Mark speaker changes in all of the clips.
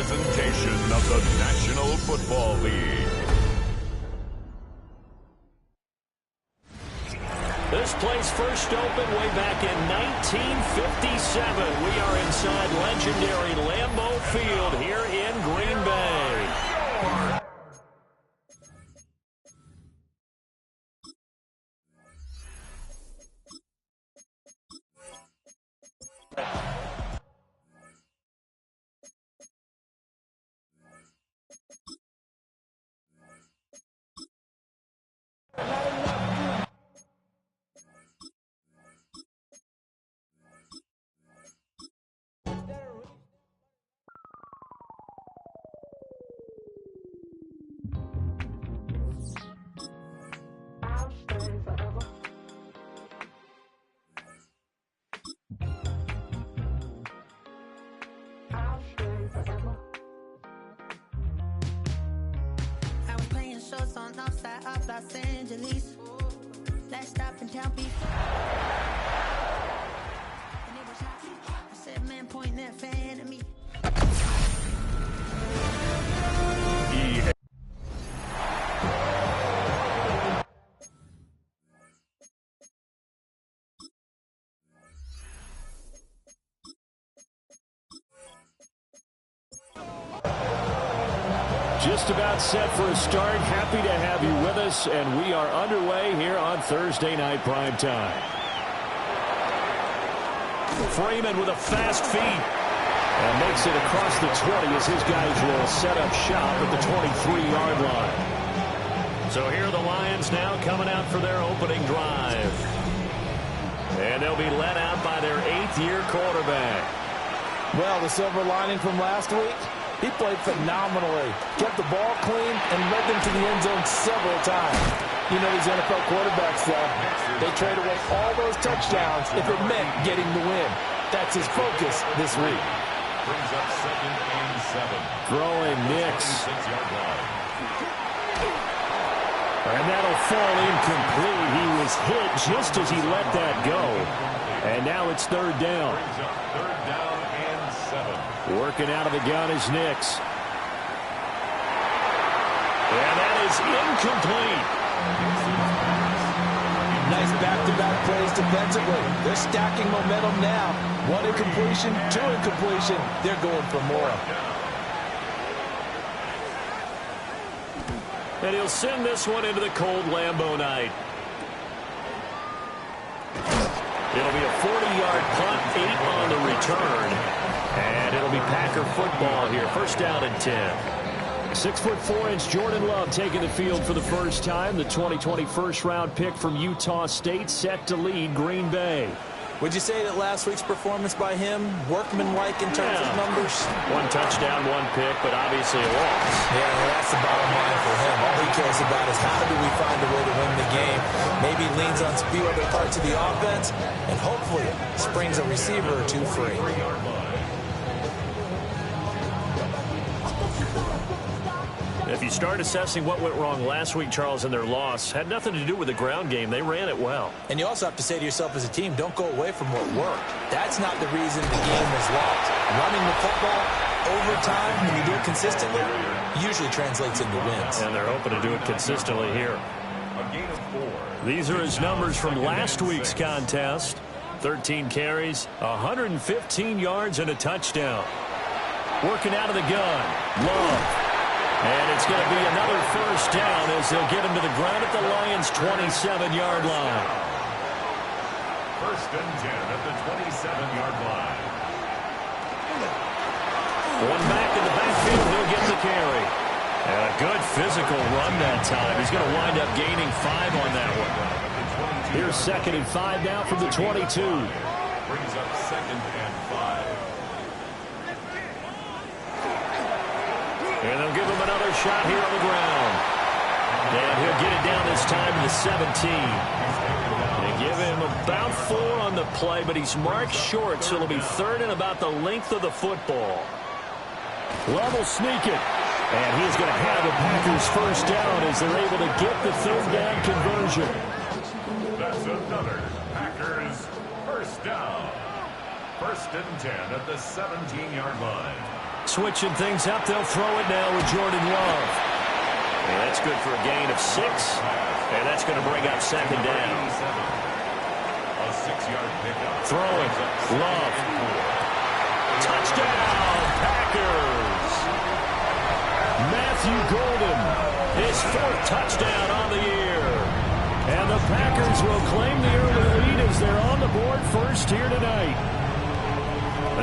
Speaker 1: presentation of the National Football League.
Speaker 2: This place first opened way back in 1957. We are inside legendary Lambeau Field here in Green Bay.
Speaker 3: On outside of Los Angeles. Let's stop and tell people. And it was hot. I said, man, point that fan at me.
Speaker 2: Just about set for a start. Happy to have you with us, and we are underway here on Thursday Night Primetime. Freeman with a fast feed, and makes it across the 20 as his guys will set up shop at the 23-yard line. So here are the Lions now coming out for their opening drive. And they'll be led out by their 8th-year quarterback.
Speaker 4: Well, the silver lining from last week, he played phenomenally, kept the ball clean, and led them to the end zone several times. You know these NFL quarterbacks, though, they trade away all those touchdowns if it meant getting the win. That's his focus this week.
Speaker 1: Brings up 2nd and 7.
Speaker 2: Throwing Nix. And that'll fall incomplete. He was hit just as he let that go. And now it's 3rd down.
Speaker 1: Brings up 3rd down and 7.
Speaker 2: Working out of the gun is Nix. And that is incomplete.
Speaker 4: Nice back-to-back plays defensively. They're stacking momentum now. 1 incompletion, 2 incompletion. They're going for more.
Speaker 2: And he'll send this one into the cold Lambeau night. It'll be a 40-yard punt, 8 on the return. And it'll be Packer football here. 1st down and 10. 6'4" Jordan Love taking the field for the first time. The 2020 first-round pick from Utah State set to lead Green Bay.
Speaker 4: Would you say that last week's performance by him, workmanlike in terms of numbers?
Speaker 2: 1 touchdown, 1 pick, but obviously a loss.
Speaker 4: Yeah, well, that's the bottom line for him. All he cares about is how do we find a way to win the game. Maybe leans on a few other parts of the offense, and hopefully springs a receiver or 2 free.
Speaker 2: If you start assessing what went wrong last week, Charles, in their loss, had nothing to do with the ground game. They ran it well.
Speaker 4: And you also have to say to yourself as a team, don't go away from what worked. That's not the reason the game was lost. Running the football over time, when you do it consistently, usually translates into wins.
Speaker 2: And they're hoping to do it consistently here.
Speaker 1: A gain of 4.
Speaker 2: These are his numbers from last week's contest. 13 carries, 115 yards, and a touchdown. Working out of the gun, Love. And it's going to be another 1st down as they'll get him to the ground at the Lions' 27-yard line.
Speaker 1: 1st and 10 at the 27-yard line.
Speaker 2: One back in the backfield, he'll get the carry. And a good physical run that time. He's going to wind up gaining 5 on that one. Here's 2nd and 5 now from the 22.
Speaker 1: Brings up 2nd and 5.
Speaker 2: And they'll give him another shot here on the ground. And he'll get it down this time to the 17. They give him about 4 on the play, but he's marked short, so it'll be 3rd and about the length of the football. Love will sneak it. And he's going to have the Packers' 1st down as they're able to get the 3rd down conversion.
Speaker 1: That's another Packers 1st down. 1st and 10 at the 17-yard line.
Speaker 2: Switching things up, they'll throw it now with Jordan Love. And that's good for a gain of 6. And that's going to bring up second down.
Speaker 1: A 6-yard pickup.
Speaker 2: Throwing. Love. Touchdown, Packers. Matthew Golden, his 4th touchdown on the year. And the Packers will claim the early lead as they're on the board first here tonight.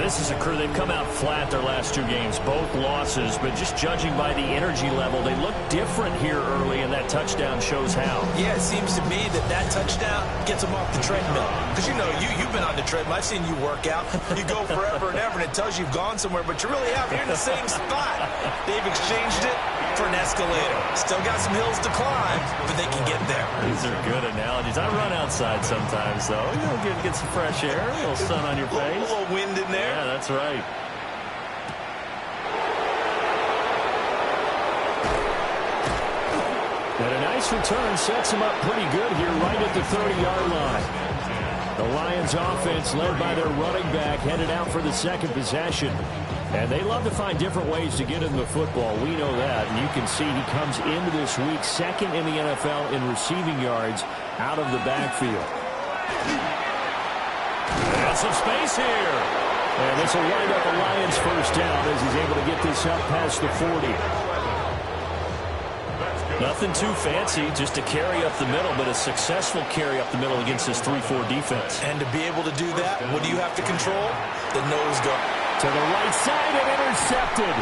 Speaker 2: This is a crew. They've come out flat their last 2 games, both losses, but just judging by the energy level, they look different here early, and that touchdown shows how.
Speaker 4: Yeah, it seems to me that touchdown gets them off the treadmill. Because, you know, you've been on the treadmill. I've seen you work out. You go forever and ever, and it tells you you've gone somewhere, but you really have. You're in the same spot. They've exchanged it for an escalator. Still got some hills to climb, but they can get there.
Speaker 2: These are good analogies. I run outside sometimes, though. You know, get some fresh air, a little sun on your face.
Speaker 4: A little wind in there.
Speaker 2: Yeah, that's right. And a nice return sets him up pretty good here right at the 30-yard line. The Lions offense led by their running back headed out for the second possession. And they love to find different ways to get in the football. We know that. And you can see he comes into this week second in the NFL in receiving yards out of the backfield. And some space here. And this will wind up a Lions first down as he's able to get this up past the 40. Nothing too fancy, just a carry up the middle, but a successful carry up the middle against this 3-4 defense.
Speaker 4: And to be able to do that, what do you have to control? The nose guard.
Speaker 2: To the right side and intercepted.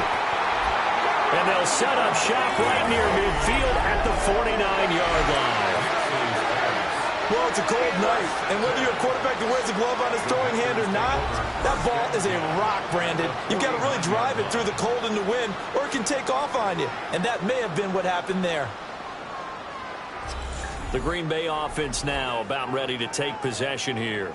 Speaker 2: And they'll set up shop right near midfield at the 49-yard line.
Speaker 4: Well, it's a cold night, and whether you're a quarterback that wears a glove on his throwing hand or not, that ball is a rock, Brandon. You've got to really drive it through the cold and the wind, or it can take off on you. And that may have been what happened there.
Speaker 2: The Green Bay offense now about ready to take possession here.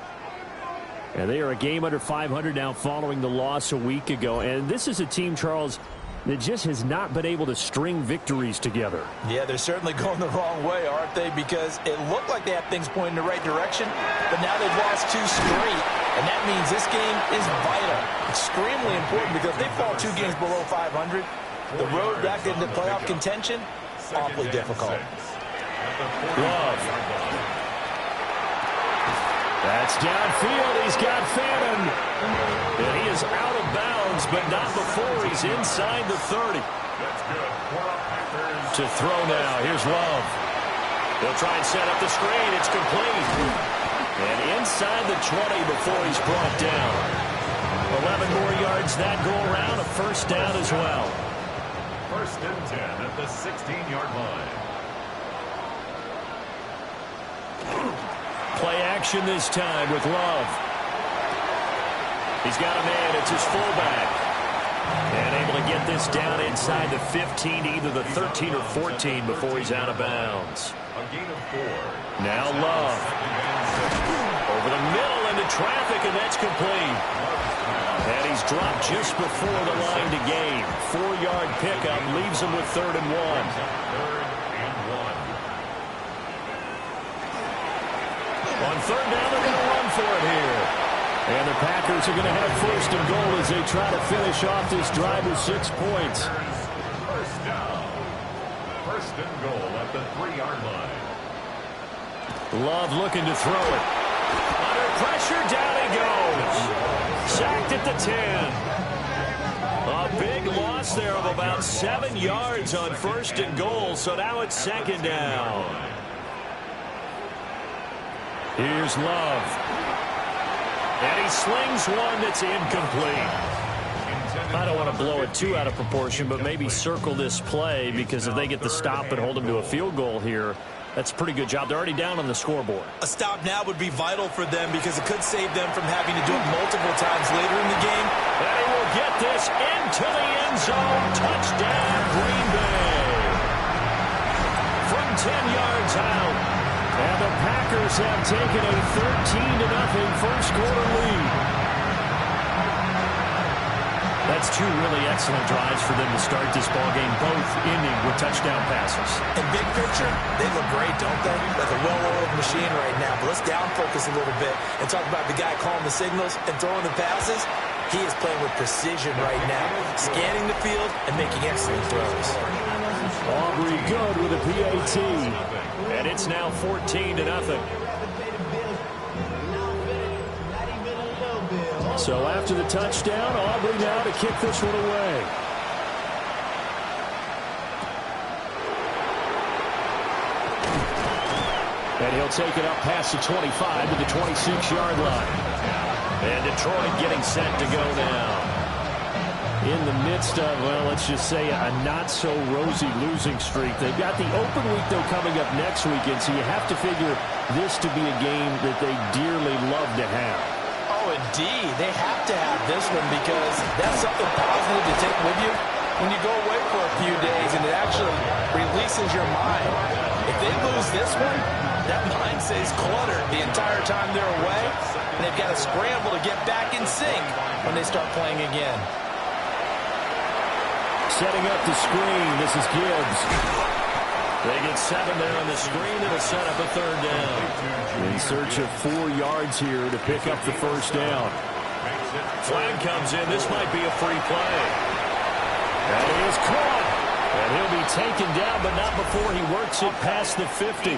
Speaker 2: And they are a game under 500 now following the loss a week ago. And this is a team, Charles, that just has not been able to string victories together.
Speaker 4: Yeah, they're certainly going the wrong way, aren't they? Because it looked like they have things pointing in the right direction, but now they've lost 2 straight. And that means this game is vital, extremely important, because if they fall 2 games below 500, the road back into playoff contention, awfully difficult.
Speaker 2: Love. That's downfield. He's got Fannin. And he is out of bounds, but not before he's inside the 30. To throw now. Here's Love. They'll try and set up the screen. It's complete. And inside the 20 before he's brought down. 11 more yards that go around. A first down as well.
Speaker 1: First and 10 at the 16-yard line.
Speaker 2: Play action this time with Love. He's got a man. It's his fullback. And able to get this down inside the 15, either the 13 or 14 before he's out of bounds.
Speaker 1: A gain of 4.
Speaker 2: Now Love. Over the middle into traffic, and that's complete. And he's dropped just before the line to gain. 4-yard pickup leaves him with 3rd and 1. On 3rd down, they're going to run for it here. And the Packers are going to have 1st and goal as they try to finish off this drive with 6 points.
Speaker 1: First down. 1st and goal at the 3-yard line.
Speaker 2: Love looking to throw it. Under pressure, down he goes. Sacked at the 10. A big loss there of about 7 yards on 1st and goal, so now it's 2nd down. Here's Love. And he slings one that's incomplete. I don't want to blow it too out of proportion, but maybe circle this play, because if they get the stop and hold him to a field goal here, that's a pretty good job. They're already down on the scoreboard.
Speaker 4: A stop now would be vital for them, because it could save them from having to do it multiple times later in the game.
Speaker 2: And he will get this into the end zone. Touchdown, Green Bay. From 10 yards out. And the Packers have taken a 13-0 first-quarter lead. That's 2 really excellent drives for them to start this ballgame, both ending with touchdown passes.
Speaker 4: In big picture, they look great, don't they? Like a well-oiled machine right now. But let's down focus a little bit and talk about the guy calling the signals and throwing the passes. He is playing with precision right now, scanning the field and making excellent throws.
Speaker 2: Aubrey good with a PAT. And it's now 14-0. So after the touchdown, Aubrey now to kick this one away. And he'll take it up past the 25 to the 26-yard line. And Detroit getting set to go now. In the midst of, well, let's just say a not-so-rosy losing streak. They've got the open week, though, coming up next weekend, so you have to figure this to be a game that they dearly love to have.
Speaker 4: Oh, indeed. They have to have this one because that's something positive to take with you when you go away for a few days, and it actually releases your mind. If they lose this one, that mind stays cluttered the entire time they're away, and they've got to scramble to get back in sync when they start playing again.
Speaker 2: Setting up the screen, this is Gibbs. They get 7 there on the screen. It'll set up a third down. In search of 4 yards here to pick up the first down. Flag comes in. This might be a free play. That is caught. And he'll be taken down, but not before he works it past the 50.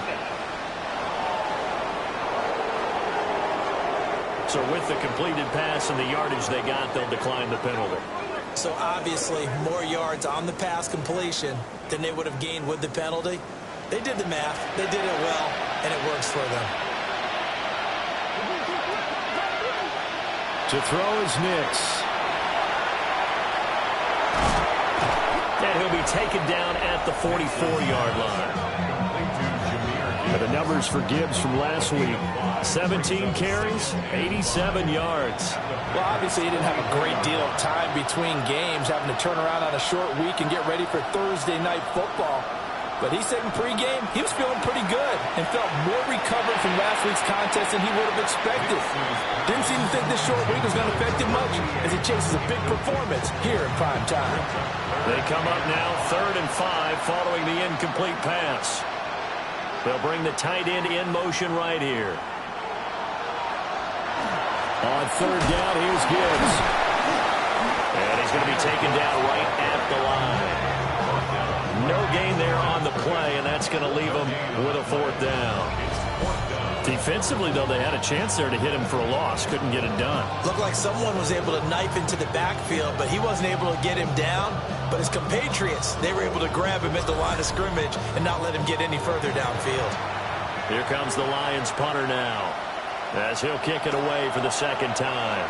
Speaker 2: So with the completed pass and the yardage they got, they'll decline the penalty.
Speaker 4: So obviously more yards on the pass completion than they would have gained with the penalty. They did the math. They did it well, and it works for them.
Speaker 2: To throw is Nix. And he'll be taken down at the 44-yard line. And the numbers for Gibbs from last week, 17 carries, 87 yards.
Speaker 4: Well, obviously he didn't have a great deal of time between games, having to turn around on a short week and get ready for Thursday night football. But he said in pregame he was feeling pretty good and felt more recovered from last week's contest than he would have expected. Didn't seem to think this short week was going to affect him much as he chases a big performance here in prime time.
Speaker 2: They come up now 3rd and 5 following the incomplete pass. They'll bring the tight end in motion right here. On 3rd down, here's Gibbs. And he's going to be taken down right at the line. No gain there on the play, and that's going to leave him with a 4th down. Defensively, though, they had a chance there to hit him for a loss. Couldn't get it done.
Speaker 4: Looked like someone was able to knife into the backfield, but he wasn't able to get him down. But his compatriots, they were able to grab him at the line of scrimmage and not let him get any further downfield.
Speaker 2: Here comes the Lions punter now, as he'll kick it away for the 2nd time.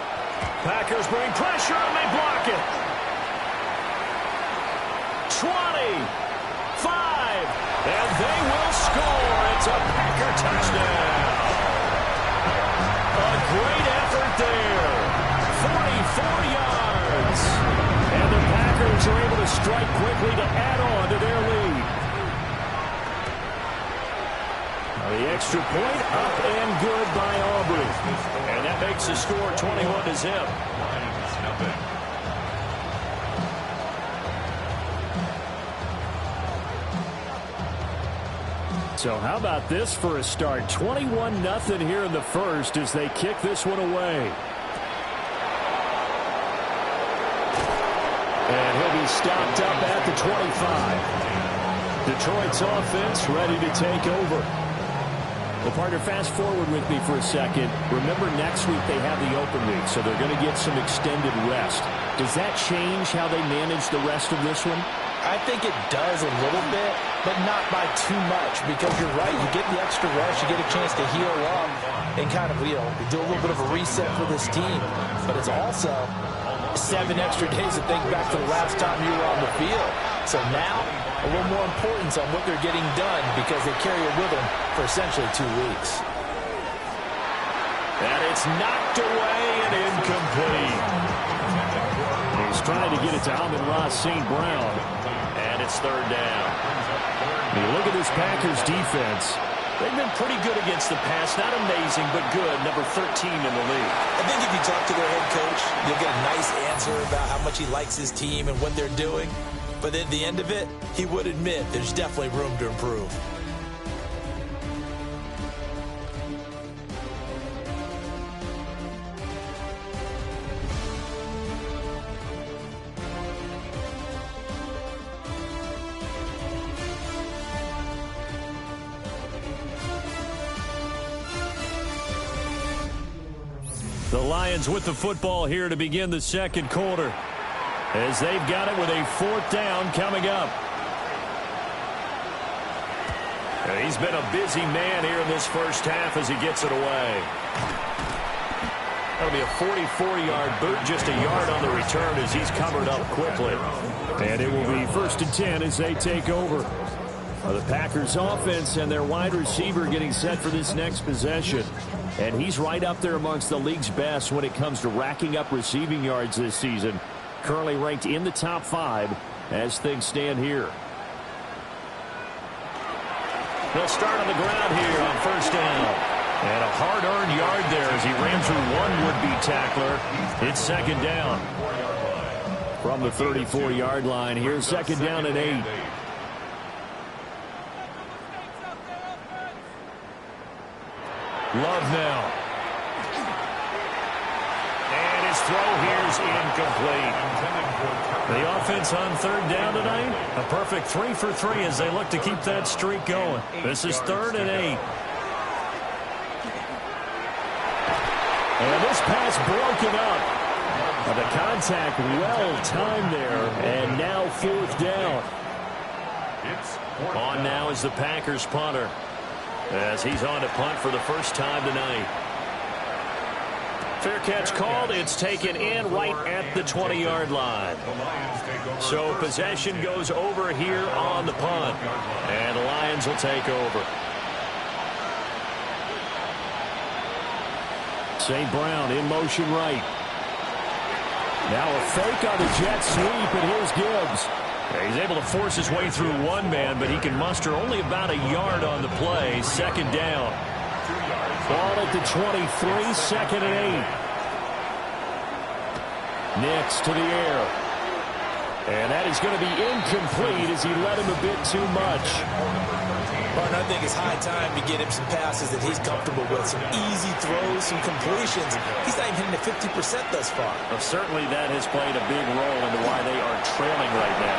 Speaker 2: Packers bring pressure and they block it. 20, 5, and they will score. It's a Packer touchdown. A great effort there. 44 yards. And the Packers are able to strike quickly to add on to their lead. The extra point up and good by Aubrey. And that makes the score 21-0. So how about this for a start? 21-0 here in the first as they kick this one away. And he'll be stopped up at the 25. Detroit's offense ready to take over. Well, partner, fast forward with me for a second. Remember, next week they have the open week, so they're going to get some extended rest. Does that change how they manage the rest of this one?
Speaker 4: I think it does a little bit, but not by too much, because you're right. You get the extra rest. You get a chance to heal up and kind of, do a little bit of a reset for this team. But it's also 7 extra days to think back to the last time you were on the field. So now, a little more importance on what they're getting done because they carry it with them for essentially 2 weeks.
Speaker 2: And it's knocked away and incomplete. He's trying to get it to Amon-Ra St. Brown. And it's 3rd down. You look at this Packers defense. They've been pretty good against the pass. Not amazing, but good. Number 13 in the league.
Speaker 4: I think if you talk to their head coach, you'll get a nice answer about how much he likes his team and what they're doing. But at the end of it, he would admit there's definitely room to improve.
Speaker 2: The Lions with the football here to begin the second quarter, as they've got it with a 4th down coming up. And he's been a busy man here in this first half as he gets it away. That'll be a 44-yard boot, just a yard on the return as he's covered up quickly. And it will be 1st and 10 as they take over. The Packers offense and their wide receiver getting set for this next possession. And he's right up there amongst the league's best when it comes to racking up receiving yards this season. Currently ranked in the top 5 as things stand here. They'll start on the ground here on 1st down. And a hard-earned yard there as he ran through one would-be tackler. It's 2nd down. From the 34-yard line, here's 2nd down and 8. Love now. And his throw here's incomplete. The offense on 3rd down tonight, a perfect 3 for 3 as they look to keep that streak going. This is 3rd and 8. And this pass broken up. The contact well timed there, and now 4th down. On now is the Packers punter, as he's on to punt for the first time tonight. Fair catch called. It's taken in right at the 20-yard line. So possession goes over here on the punt, and the Lions will take over. St. Brown in motion right. Now a fake on the jet sweep, and here's Gibbs. He's able to force his way through one man, but he can muster only about a yard on the play. 2nd down. Ball at the 23, 2nd and 8. Nix to the air. And that is going to be incomplete as he led him a bit too much.
Speaker 4: Martin, I think it's high time to get him some passes that he's comfortable with. Some easy throws, some completions. He's not even hitting the 50% thus far.
Speaker 2: Well, certainly that has played a big role into why they are trailing right now.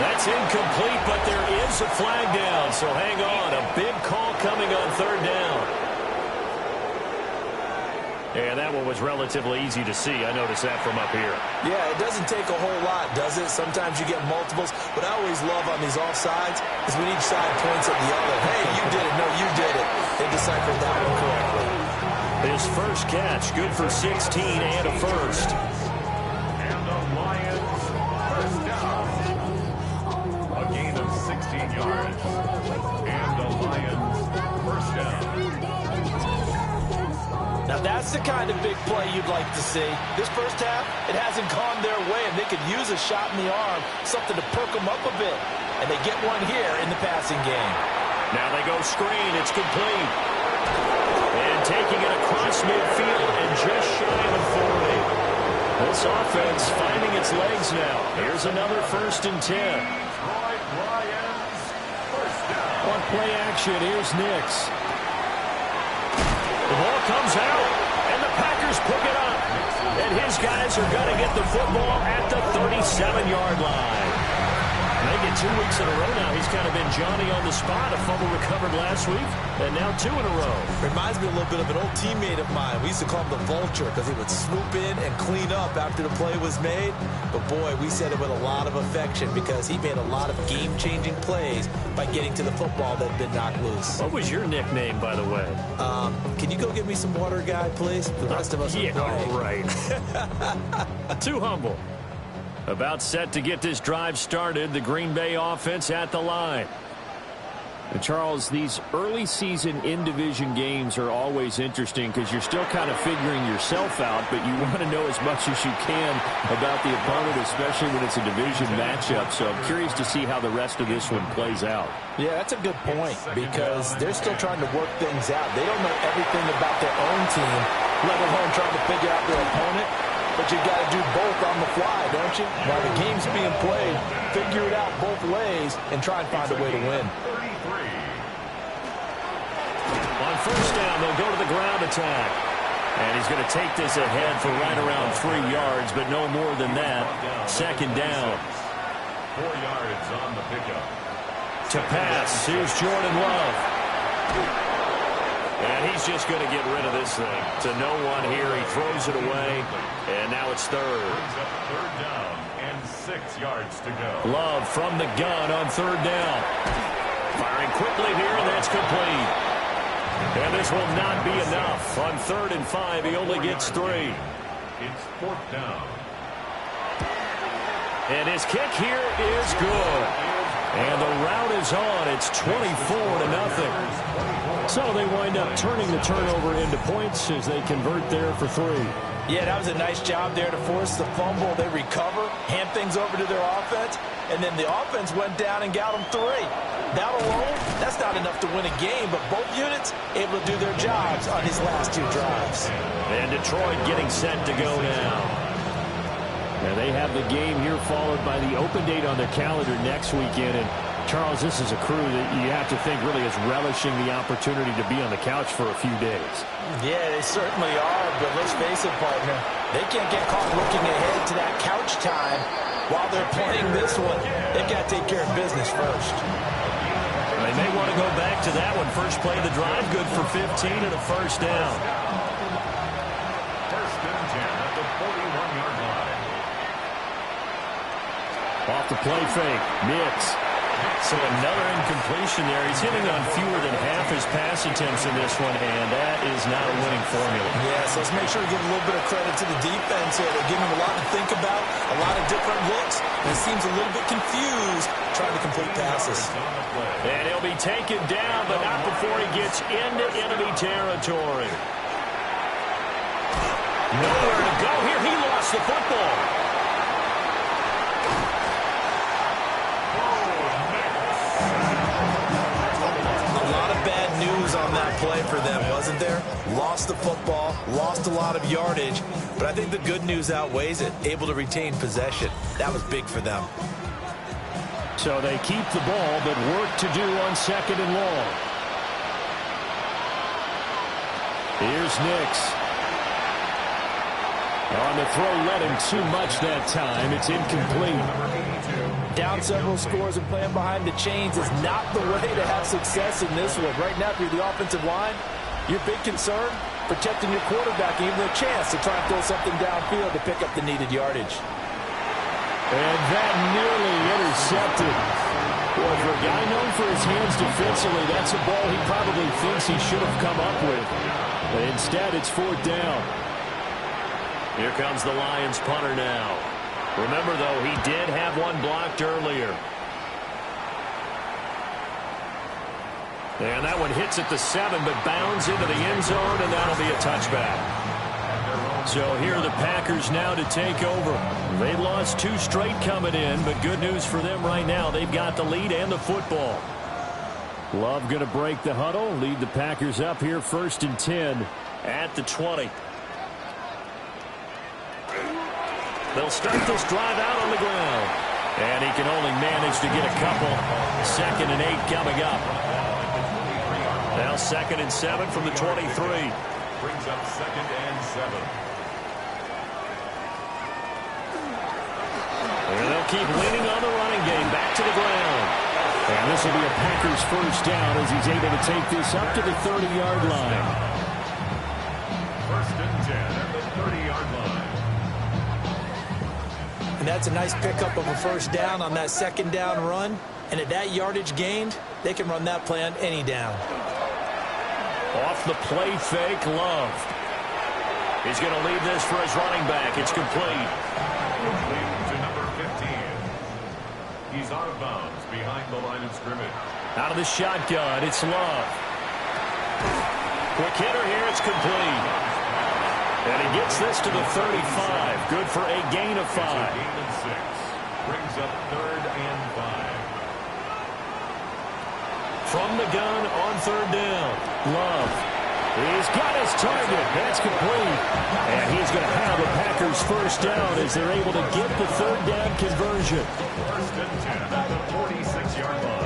Speaker 2: That's incomplete, but there is a flag down, so hang on. A big call coming on 3rd down. And that one was relatively easy to see. I noticed that from up here.
Speaker 4: Yeah, it doesn't take a whole lot, does it? Sometimes you get multiples. What I always love on these offsides is when each side points at the other. Hey, you did it. No, you did it. They deciphered that one correctly.
Speaker 2: His first catch, good for 16 and a first.
Speaker 1: And the Lions first down. A gain of 16 yards. And the Lions first down.
Speaker 4: Now, that's the kind of big play you'd like to see. This first half, it hasn't gone their way, and they could use a shot in the arm, something to perk them up a bit. And they get one here in the passing game.
Speaker 2: Now they go screen. It's complete. And taking it across midfield and just shy of 40. This offense finding its legs now. Here's another 1st and 10. One play action. Here's Nix. The ball comes out, and the Packers pick it up. And his guys are going to get the football at the 37-yard line. Make it 2 weeks in a row now. He's kind of been Johnny on the spot. A fumble recovered last week, and now 2 in a row.
Speaker 4: Reminds me a little bit of an old teammate of mine. We used to call him the Vulture because he would swoop in and clean up after the play was made. But, boy, we said it with a lot of affection because he made a lot of game-changing plays by getting to the football that had been knocked loose.
Speaker 2: What was your nickname, by the way?
Speaker 4: Can you go get me some water, guy, please? The rest of us are playing.
Speaker 2: Right. Too humble. About set to get this drive started. The Green Bay offense at the line. And Charles, these early season in-division games are always interesting because you're still kind of figuring yourself out, but you want to know as much as you can about the opponent, especially when it's a division matchup. So I'm curious to see how the rest of this one plays out.
Speaker 4: Yeah, that's a good point because they're still trying to work things out. They don't know everything about their own team, let alone trying to figure out their opponent. But you got to do both on the fly, don't you? While the game's being played, figure it out both ways and try and find a way to win.
Speaker 2: On 1st down, they'll go to the ground attack. And he's going to take this ahead for right around 3 yards, but no more than that. 2nd down.
Speaker 1: 4 yards on the pickup.
Speaker 2: To pass, here's Jordan Love. And he's just going to get rid of this thing. To no one here. He throws it away. And now it's third.
Speaker 1: Brings up third down and 6 yards to go.
Speaker 2: Love from the gun on third down. Firing quickly here, and that's complete. And this will not be enough. On 3rd and 5, he only gets 3.
Speaker 1: It's 4th down.
Speaker 2: And his kick here is good. And the route is on. It's 24-0. So they wind up turning the turnover into points as they convert there for 3.
Speaker 4: Yeah, that was a nice job there to force the fumble. They recover, hand things over to their offense, and then the offense went down and got them 3. That alone, that's not enough to win a game, but both units able to do their jobs on these last 2 drives.
Speaker 2: And Detroit getting set to go now. Now they have the game here followed by the open date on their calendar next weekend. And Charles, this is a crew that you have to think really is relishing the opportunity to be on the couch for a few days.
Speaker 4: Yeah, they certainly are, but let's face it, partner. They can't get caught looking ahead to that couch time while they're playing this one. They've got to take care of business first.
Speaker 2: They may want to go back to that one. First play of the drive, good for 15 and a first down.
Speaker 1: First and 10 at the 41-yard line.
Speaker 2: Off the play fake, Nix. So another incompletion there. He's hitting on fewer than half his pass attempts in this one, and that is not a winning formula.
Speaker 4: Yes, let's make sure to give a little bit of credit to the defense here. They're giving him a lot to think about, a lot of different looks, and he seems a little bit confused trying to complete passes.
Speaker 2: And he'll be taken down, but not before he gets into enemy territory. Nowhere to go here. He lost the football.
Speaker 4: On that play for them, wasn't there? Lost the football, lost a lot of yardage, but I think the good news outweighs it. Able to retain possession. That was big for them.
Speaker 2: So they keep the ball, but work to do on 2nd and long. Here's Nix. On the throw, led him too much that time. It's incomplete.
Speaker 4: Down several scores and playing behind the chains is not the way to have success in this one. Right now, if you're the offensive line, your big concern, protecting your quarterback, even a chance to try and throw something downfield to pick up the needed yardage.
Speaker 2: And that nearly intercepted. Boy, for a guy known for his hands defensively, that's a ball he probably thinks he should have come up with. But instead, it's 4th down. Here comes the Lions punter now. Remember, though, he did have one blocked earlier. And that one hits at the 7, but bounds into the end zone, and that'll be a touchback. So here are the Packers now to take over. They lost 2 straight coming in, but good news for them right now. They've got the lead and the football. Love going to break the huddle, lead the Packers up here 1st and 10 at the 20. They'll start this drive out on the ground. And he can only manage to get a couple. 2nd and 8 coming up. Now 2nd and 7 from the 23.
Speaker 1: Brings up 2nd and 7.
Speaker 2: And they'll keep leaning on the running game. Back to the ground. And this will be a Packers first down as he's able to take this up to the 30-yard line.
Speaker 1: 1st and 10 at the 30-yard line.
Speaker 4: And that's a nice pickup of a first down on that 2nd down run. And at that yardage gained, they can run that play on any down.
Speaker 2: Off the play fake, Love. He's going to leave this for his running back. It's complete.
Speaker 1: Complete to number 15. He's out of bounds behind the line of scrimmage.
Speaker 2: Out of the shotgun, it's Love. Quick hitter here, it's complete. And he gets this to the 35. Good for a gain of 5.
Speaker 1: It's a gain of 6. Brings up 3rd and 5.
Speaker 2: From the gun on 3rd down. Love. He's got his target. That's complete. And he's going to have a Packers first down as they're able to get the 3rd down conversion.
Speaker 1: 1st and 10 at the 46-yard line.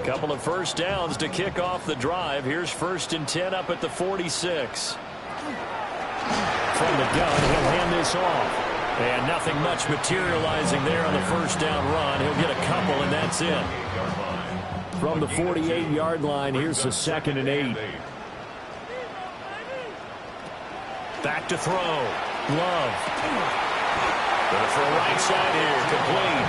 Speaker 2: Couple of first downs to kick off the drive. Here's 1st and 10 up at the 46. From the gun, he'll hand this off. And nothing much materializing there on the first down run. He'll get a couple, and that's it. from the 48-yard line. Here's the 2nd and 8. Back to throw. Love. Going for a right side here. Complete.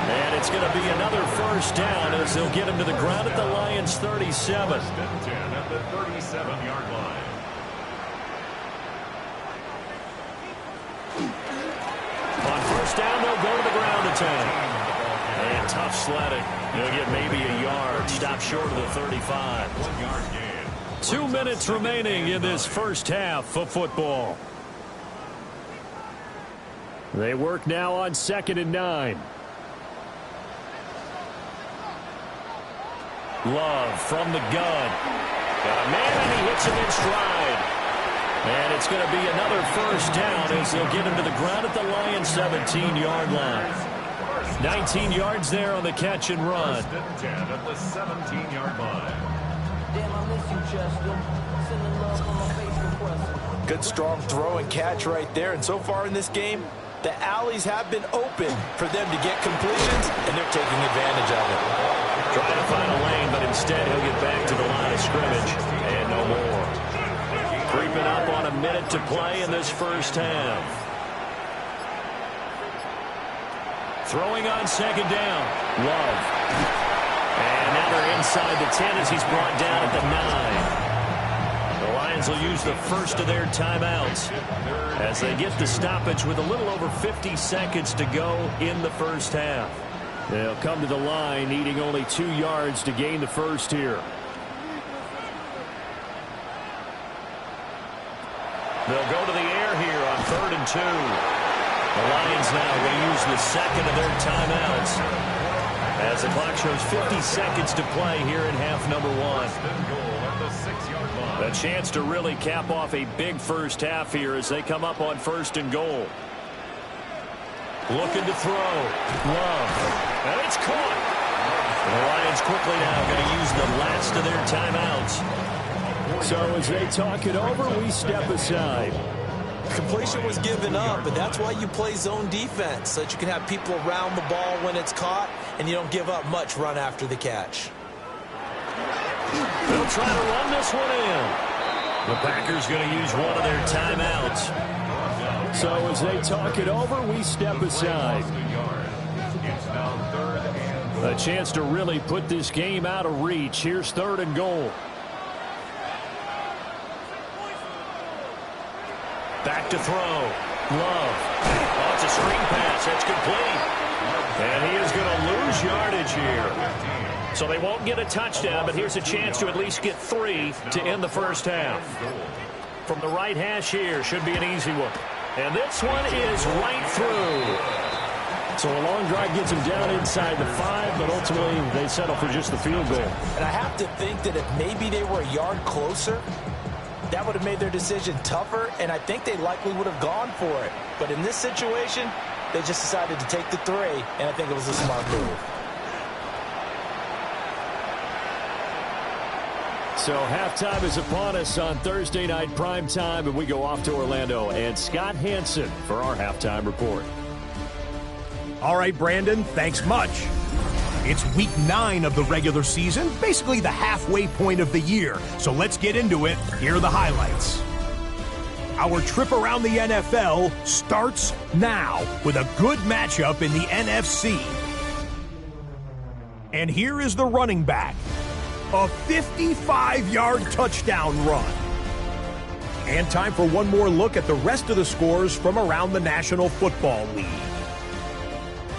Speaker 2: And it's going to be another first down as they'll get him to the ground at the Lions' 37.
Speaker 1: 10 at the 37-yard line.
Speaker 2: On first down, they'll go to the ground attack. And tough sledding. He'll get maybe a yard. Stop short of the 35.
Speaker 1: 1 yard gain.
Speaker 2: 2 minutes remaining in this first half of football. They work now on 2nd and 9. Love from the gun. Got a man, and he hits him in stride. And it's going to be another first down as they'll get him to the ground at the Lions' 17-yard line. 19 yards there on the catch and run.
Speaker 1: 10 at the 17-yard line.
Speaker 5: Damn, I miss you, Chester. Sending love on my Facebook request.
Speaker 4: Good, strong throw and catch right there. And so far in this game, the alleys have been open for them to get completions, and they're taking advantage of it.
Speaker 2: Trying to find a lane, but instead he'll get back to the line of scrimmage. And no more. Creeping up on a minute to play in this first half. Throwing on 2nd down. Love. And now they're inside the 10 as he's brought down at the 9. The Lions will use the first of their timeouts as they get the stoppage with a little over 50 seconds to go in the first half. They'll come to the line needing only 2 yards to gain the first here. They'll go to the air here on 3rd and 2. The Lions now going to use the second of their timeouts as the clock shows 50 seconds to play here in half number 1. A chance to really cap off a big first half here as they come up on 1st and goal. Looking to throw. Love. And it's caught. And the Lions quickly now going to use the last of their timeouts. So as they talk it over, we step aside.
Speaker 4: Completion was given up, but that's why you play zone defense, so that you can have people around the ball when it's caught, and you don't give up much run after the catch.
Speaker 2: They'll try to run this one in. The Packers going to use one of their timeouts. So as they talk it over, we step aside. A chance to really put this game out of reach. Here's 3rd and goal. Back to throw. Love. Oh, it's a screen pass. That's complete. And he is going to lose yardage here. So they won't get a touchdown, but here's a chance to at least get 3 to end the first half. From the right hash here, should be an easy one. And this one is right through. So a long drive gets them down inside the 5, but ultimately they settle for just the field goal.
Speaker 4: And I have to think that if maybe they were a yard closer, that would have made their decision tougher, and I think they likely would have gone for it. But in this situation, they just decided to take the 3, and I think it was a smart move.
Speaker 2: So halftime is upon us on Thursday night prime time, and we go off to Orlando. And Scott Hansen for our halftime report.
Speaker 6: All right, Brandon, thanks much. It's week 9 of the regular season, basically the halfway point of the year. So let's get into it. Here are the highlights. Our trip around the NFL starts now with a good matchup in the NFC. And here is the running back. A 55-yard touchdown run. And time for one more look at the rest of the scores from around the National Football League.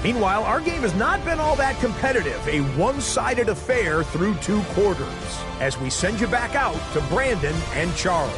Speaker 6: Meanwhile, our game has not been all that competitive, a one-sided affair through 2 quarters, as we send you back out to Brandon and Charles.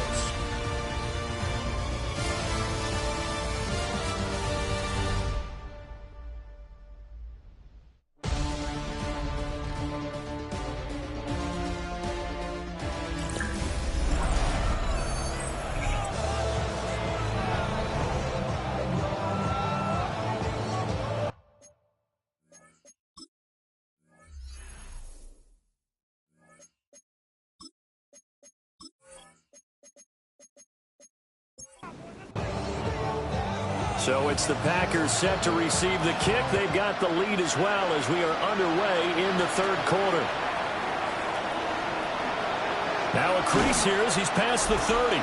Speaker 2: So it's the Packers set to receive the kick. They've got the lead as well as we are underway in the 3rd quarter. Now a crease here as he's past the 30.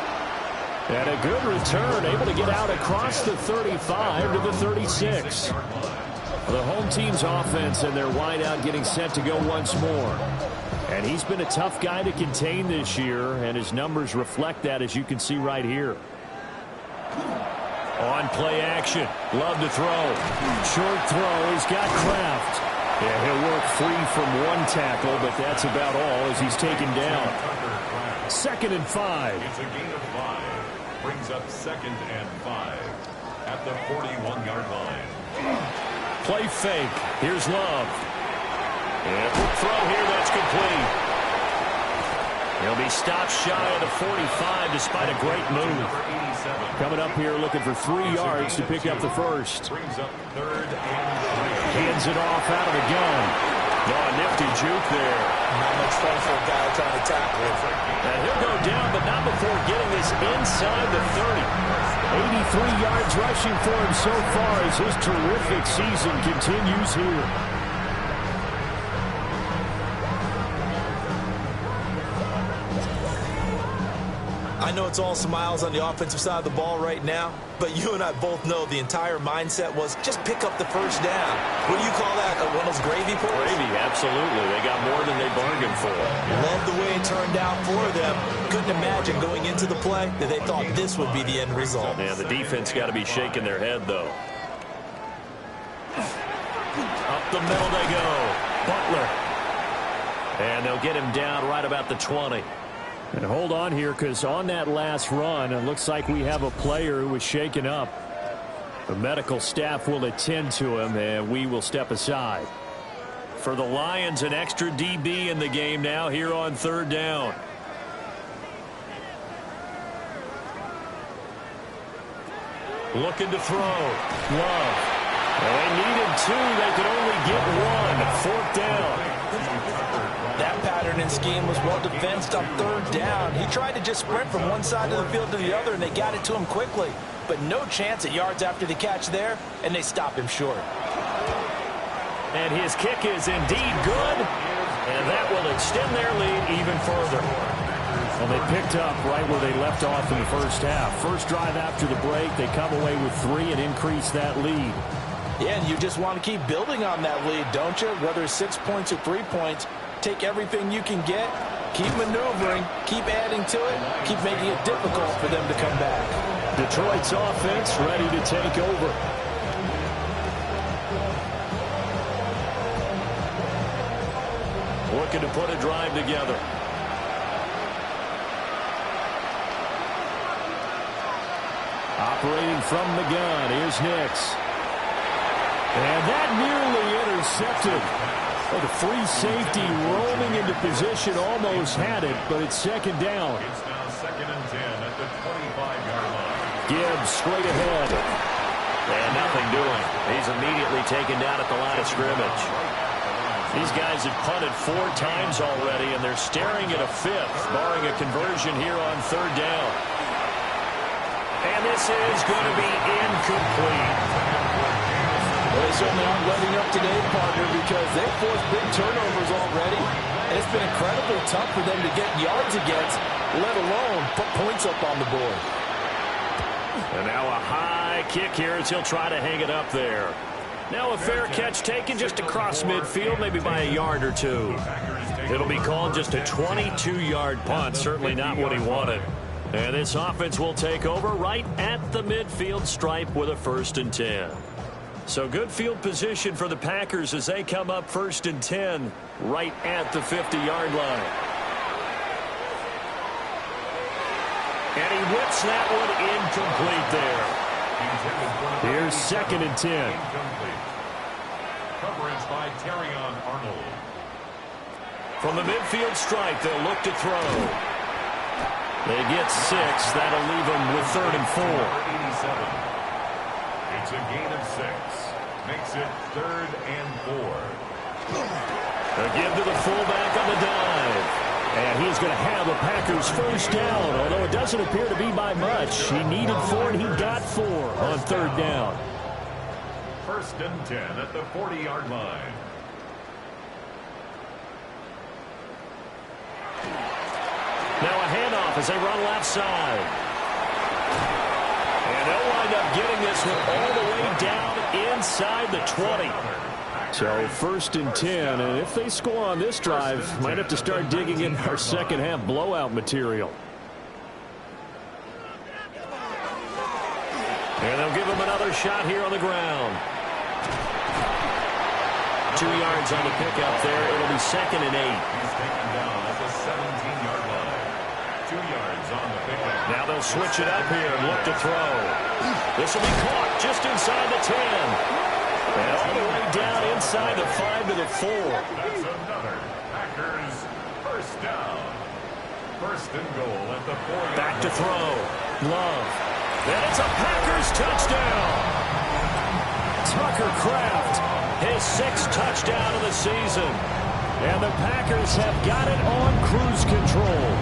Speaker 2: And a good return, able to get out across the 35 to the 36. The home team's offense and their wideout getting set to go once more. And he's been a tough guy to contain this year, and his numbers reflect that, as you can see right here. On play action. Love to throw. Short throw. He's got Kraft. Yeah, he'll work free from one tackle, but that's about all as he's taken down. 2nd and 5.
Speaker 1: It's a gain of 5. Brings up 2nd and 5 at the 41-yard line.
Speaker 2: Play fake. Here's Love. And quick throw here. That's complete. He'll be stopped shy of the 45 despite a great move. Coming up here looking for 3 yards to pick up the first.
Speaker 1: Brings up 3rd and 3.
Speaker 2: Hands it off out of the gun. Oh, nifty juke there.
Speaker 4: Not much fun for a guy trying to tackle it.
Speaker 2: And he'll go down, but not before getting this inside the 30. 83 yards rushing for him so far as his terrific season continues here.
Speaker 4: I know it's all smiles on the offensive side of the ball right now, but you and I both know the entire mindset was just pick up the first down. What do you call that? One of those gravy pulls?
Speaker 2: Gravy, absolutely. They got more than they bargained for.
Speaker 4: Love the way it turned out for them. Couldn't imagine going into the play that they thought this would be the end result.
Speaker 2: Yeah, the defense got to be shaking their head, though. Up the middle they go. Butler. And they'll get him down right about the 20. And hold on here, because on that last run, it looks like we have a player who was shaken up. The medical staff will attend to him, and we will step aside. For the Lions, an extra DB in the game now here on 3rd down. Looking to throw. Love. Well, they needed 2. They could only get 1. 4th down.
Speaker 4: That pattern and scheme was well defensed on 3rd down. He tried to just sprint from one side of the field to the other, and they got it to him quickly. But no chance at yards after the catch there, and they stop him short.
Speaker 2: And his kick is indeed good, and that will extend their lead even further. And they picked up right where they left off in the first half. First drive after the break, they come away with 3 and increase that lead.
Speaker 4: Yeah, and you just want to keep building on that lead, don't you? Whether it's 6 points or 3 points, take everything you can get, keep maneuvering, keep adding to it, keep making it difficult for them to come back.
Speaker 2: Detroit's offense ready to take over. Looking to put a drive together. Operating from the gun, here's Nix. And that nearly intercepted. Oh, the free safety roaming into position almost had it, but it's 2nd down.
Speaker 1: It's now 2nd and 10 at the 25-yard line.
Speaker 2: Gibbs straight ahead. And nothing doing. He's immediately taken down at the line of scrimmage. These guys have punted 4 times already, and they're staring at a 5th, barring a conversion here on 3rd down. And this is going to be incomplete.
Speaker 4: Well, they certainly aren't letting up today, partner, because they've forced big turnovers already. And it's been incredibly tough for them to get yards against, let alone put points up on the board.
Speaker 2: And now a high kick here as he'll try to hang it up there. Now a fair catch taken just across midfield, maybe by a yard or 2. It'll be called just a 22-yard punt, certainly not what he wanted. And this offense will take over right at the midfield stripe with a 1st and 10. So good field position for the Packers as they come up 1st and 10 right at the 50-yard line. And he whips that one incomplete there. Here's 2nd and 10.
Speaker 1: Incomplete. Coverage by Terrion Arnold.
Speaker 2: From the midfield stripe, they'll look to throw. They get 6. That'll leave them with 3rd and 4.
Speaker 1: 87. It's a gain of 6. Makes it 3rd and 4.
Speaker 2: A give to the fullback on the dive. And he's going to have a Packers 1st down, although it doesn't appear to be by much. He needed 4, and he got 4 on 3rd down.
Speaker 1: 1st and 10 at the 40-yard line.
Speaker 2: as they run left side. And they'll wind up getting this one all the way down inside the 20. So 1st and 10, and if they score on this drive, might have to start digging in our second half blowout material. And they'll give him another shot here on the ground. 2 yards on the pickup there. It'll be 2nd and 8.
Speaker 1: He's taken down at the 17-yard line. 2 yards on the pickup.
Speaker 2: Now they'll switch it up here and look to throw. This will be caught just inside the 10. And all the way down inside the 5 to the 4.
Speaker 1: That's another Packers first down. 1st and goal at the 4-yard line.
Speaker 2: Back to throw. Love. And it's a Packers touchdown. Tucker Kraft, his 6th touchdown of the season. And the Packers have got it on cruise control.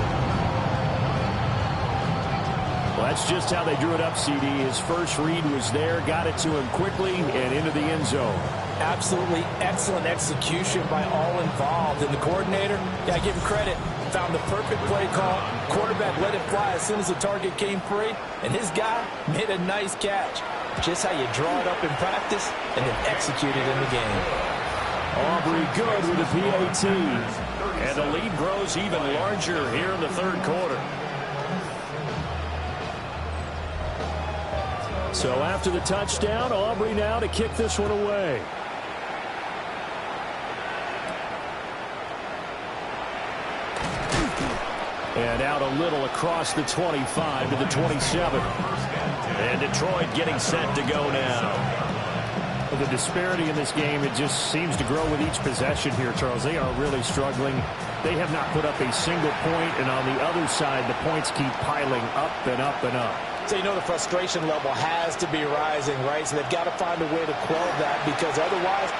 Speaker 2: Well, that's just how they drew it up, CD. His first read was there, got it to him quickly, and into the end zone.
Speaker 4: Absolutely excellent execution by all involved. And the coordinator, yeah, give him credit, found the perfect play call. Quarterback let it fly as soon as the target came free, and his guy made a nice catch. Just how you draw it up in practice and then execute it in the game.
Speaker 2: Aubrey good with the PAT. And the lead grows even larger here in the 3rd quarter. So after the touchdown, Aubrey now to kick this one away. And out a little across the 25 to the 27. And Detroit getting set to go now.
Speaker 7: Well, the disparity in this game, it just seems to grow with each possession here, Charles. They are really struggling. They have not put up a single point, and on the other side, the points keep piling up and up and up.
Speaker 4: So you know the frustration level has to be rising, right? So they've got to find a way to quell that, because otherwise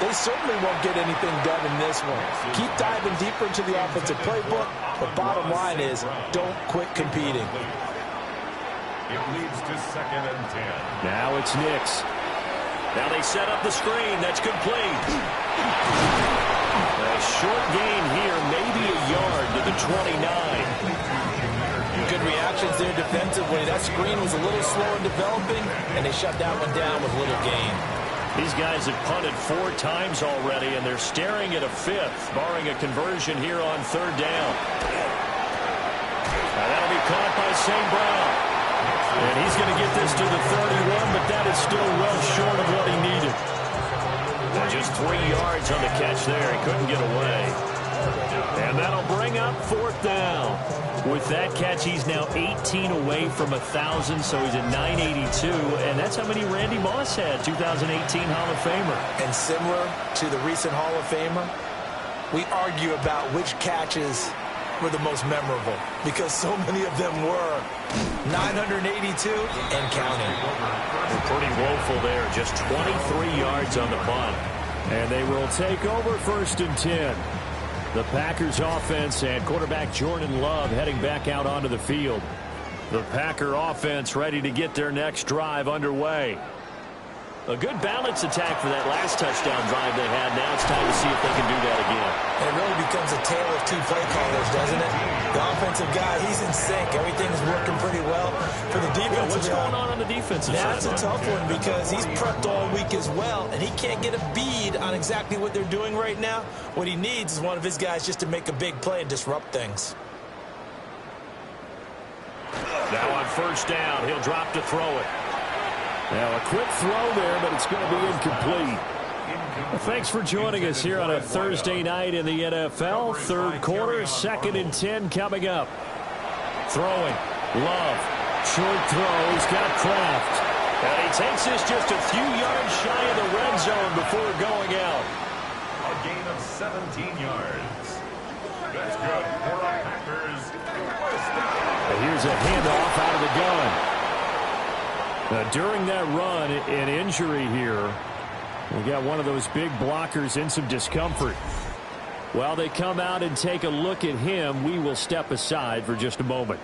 Speaker 4: they certainly won't get anything done in this one. Keep diving deeper into the offensive playbook. The bottom line is don't quit competing.
Speaker 1: It leads to 2nd and 10.
Speaker 2: Now it's Nix. Now they set up the screen. That's complete. A short gain here, maybe a yard to the 29.
Speaker 4: Good reactions there defensively. That screen was a little slow in developing, and they shut that one down with little gain.
Speaker 2: These guys have punted 4 times already, and they're staring at a 5th, barring a conversion here on 3rd down. Now that'll be caught by St. Brown. And he's going to get this to the 31, but that is still well short of what he needed. And just 3 yards on the catch there. He couldn't get away. And that'll bring up 4th down. With that catch, he's now 18 away from 1,000, so he's at 982, and that's how many Randy Moss had, 2018 Hall of Famer.
Speaker 4: And similar to the recent Hall of Famer, we argue about which catches were the most memorable, because so many of them were. 982 and counting.
Speaker 2: They're pretty woeful there, just 23 yards on the punt.
Speaker 7: And they will take over 1st and 10. The Packers offense and quarterback Jordan Love heading back out onto the field.
Speaker 2: The Packer offense ready to get their next drive underway. A good balance attack for that last touchdown drive they had. Now it's time to see if they can do that again.
Speaker 4: And it really becomes a tale of 2 play callers, doesn't it? The offensive guy, he's in sync. Everything's working pretty well. For the defensive
Speaker 2: what's going on the defensive side?
Speaker 4: That's a tough one, because he's prepped all week as well, and he can't get a bead on exactly what they're doing right now. What he needs is one of his guys just to make a big play and disrupt things.
Speaker 2: Now on 1st down, he'll drop to throw it.
Speaker 7: Now, a quick throw there, but it's going to be incomplete. Well, thanks for joining us here on a Thursday night in the NFL. 3rd quarter, 2nd and 10 coming up.
Speaker 2: Throwing. Love.
Speaker 7: Short throw. He's got Kraft.
Speaker 2: And he takes this just a few yards shy of the red zone before going out.
Speaker 1: A gain of 17 yards. That's good for the Packers. First down.
Speaker 7: And here's a handoff out of the gun. During that run, an injury here. We got one of those big blockers in some discomfort. While they come out and take a look at him, we will step aside for just a moment.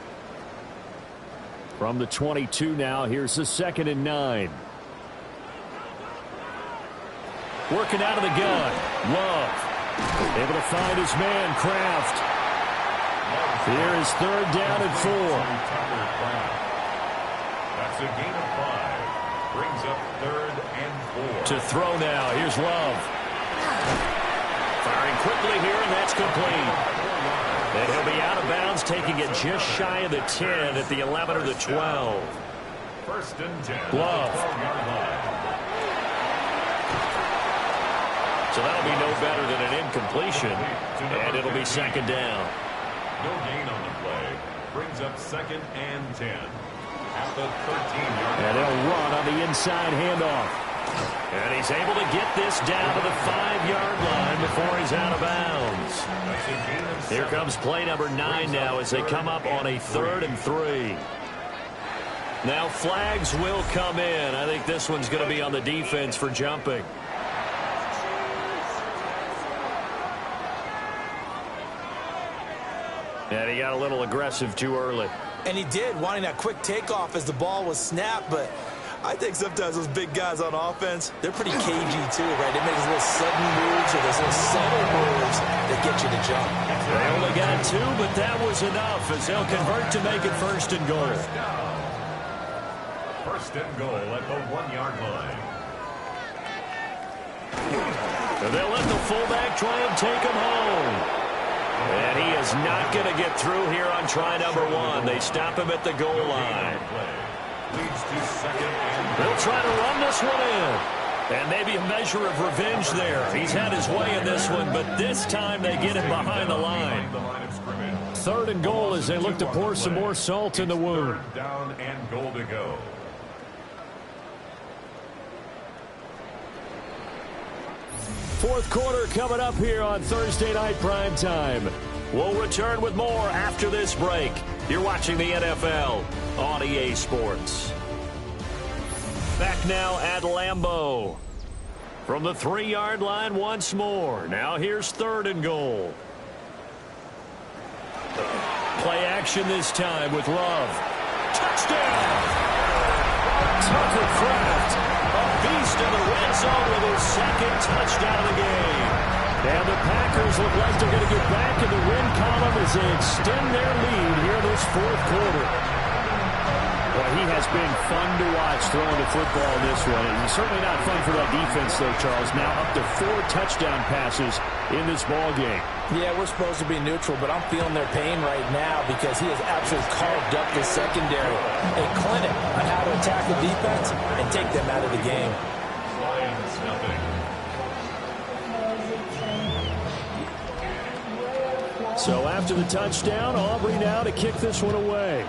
Speaker 7: From the 22 now, here's the 2nd and 9. Working out of the gun. Love. Able to find his man, Kraft. Here is third down and 4.
Speaker 1: That's a gain of 5. Brings up third and 4.
Speaker 2: To throw now. Here's Love. Firing quickly here, and that's complete. And he'll be out of bounds, taking it just shy of the 10 at the 11 or the 12.
Speaker 1: First and 10.
Speaker 2: Love. So that'll be no better than an incompletion, and it'll be second down.
Speaker 1: No gain on the play. Brings up second and 10. At the 13-yard line.
Speaker 7: And they'll run on the inside handoff.
Speaker 2: And he's able to get this down to the 5-yard line before he's out of bounds.
Speaker 1: That's a gain of 7.
Speaker 2: Here comes play number 9 now as they come up on a 3rd and 3. Now flags will come in. I think this one's going to be on the defense for jumping. And he got a little aggressive too early.
Speaker 4: And he did, wanting that quick takeoff as the ball was snapped, but I think sometimes those big guys on offense, they're pretty cagey too, right? They make those little sudden moves or those little subtle moves that get you to jump.
Speaker 2: They only got 2, but that was enough as they'll convert to make it 1st and goal.
Speaker 1: First and goal at the 1-yard line.
Speaker 2: And they'll let the fullback try and take him home. And he is not going to get through here on try number 1. They stop him at the goal line.
Speaker 1: Leads to second and
Speaker 2: They'll try to run this one in. And maybe a measure of revenge there. He's had his way in this one, but this time they get him behind the line.
Speaker 7: 3rd and goal as they look to pour some more salt in the wound.
Speaker 1: 3rd down and goal to go.
Speaker 7: Fourth quarter coming up here on Thursday Night Primetime.
Speaker 2: We'll return with more after this break. You're watching the NFL on EA Sports. Back now at Lambeau. From the 3-yard line once more. Now here's 3rd and goal. Play action this time with Love. Touchdown! Tucker Kraft, a beast in the red zone with his 2nd touchdown of the game. And the Packers look like they're going to get back in the win column as they extend their lead here this 4th quarter.
Speaker 7: Well, he has been fun to watch throwing the football in this one. And certainly not fun for that defense, though, Charles. Now up to 4 touchdown passes in this ball game. Yeah, we're supposed to be neutral, but I'm feeling their pain right now because he has absolutely carved up the secondary. A clinic on how to attack the defense and take them out of the game.
Speaker 1: Lions nothing.
Speaker 7: So after the touchdown, Aubrey now to kick this one away.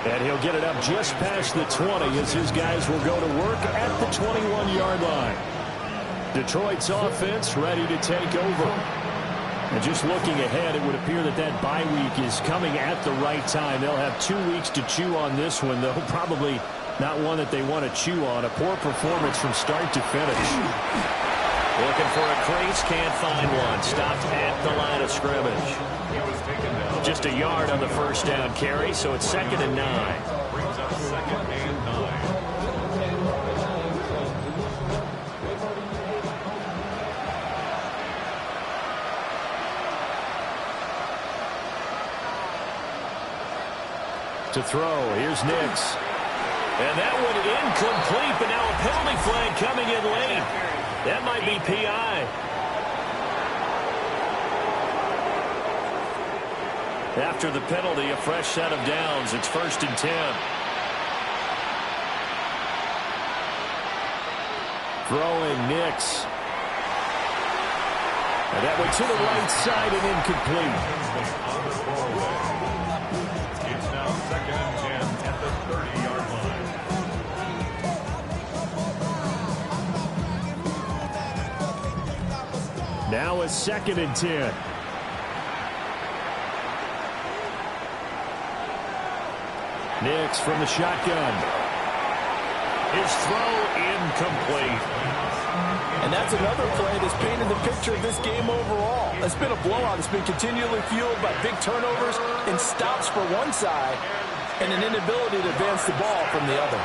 Speaker 7: And he'll get it up just past the 20 as his guys will go to work at the 21-yard line. Detroit's offense ready to take over. And just looking ahead, it would appear that that bye week is coming at the right time. They'll have 2 weeks to chew on this one, though probably not one that they want to chew on. A poor performance from start to finish.
Speaker 2: Looking for a crease, can't find one. Stopped at the line of scrimmage. Just a yard on the 1st down carry, so it's 2nd and 9.
Speaker 1: Brings up 2nd and 9.
Speaker 7: To throw, here's Nix.
Speaker 2: And that one incomplete, but now a penalty flag coming in late. That might be PI. After the penalty, a fresh set of downs. It's 1st and 10.
Speaker 7: Throwing Nix. And that went to the right side and incomplete.
Speaker 1: It's now 2nd and 10 at the 30-yard line.
Speaker 7: Now a 2nd and 10. Nix from the shotgun.
Speaker 2: His throw incomplete.
Speaker 4: And that's another play that's painted the picture of this game overall. It's been a blowout. It's been continually fueled by big turnovers and stops for one side and an inability to advance the ball from the other.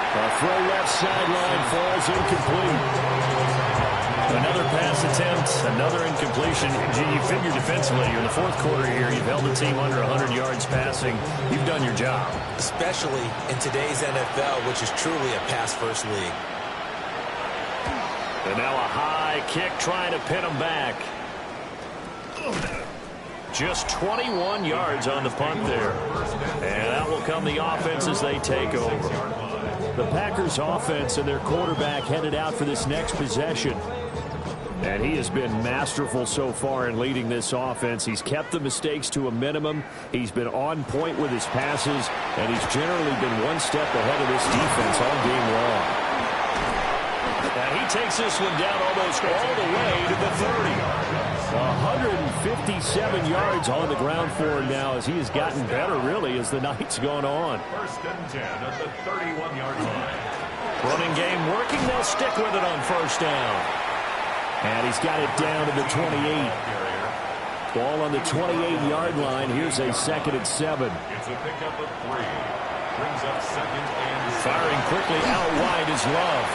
Speaker 7: A throw left sideline falls incomplete. Another pass attempt, another incompletion. You figure defensively, you're in the fourth quarter here. You've held the team under 100 yards passing. You've done your job.
Speaker 8: Especially in today's NFL, which is truly a pass-first league.
Speaker 2: And now a high kick trying to pin him back. Just 21 yards on the punt there. And out will come the offense as they take over. The Packers offense and their quarterback headed out for this next possession. And he has been masterful so far in leading this offense. He's kept the mistakes to a minimum. He's been on point with his passes. And he's generally been one step ahead of this defense all game long. Now he takes this one down almost all the way to the 30. 157 yards on the ground for him now as he has gotten better, really, as the night's gone on.
Speaker 1: First and 10 at the 31-yard line.
Speaker 2: Running game working. They'll stick with it on first down.
Speaker 7: And he's got it down to the 28. Ball on the 28-yard line. Here's a 2nd and 7.
Speaker 1: It's a pickup of 3. Brings up 2nd and 7.
Speaker 2: Firing quickly out wide is Love.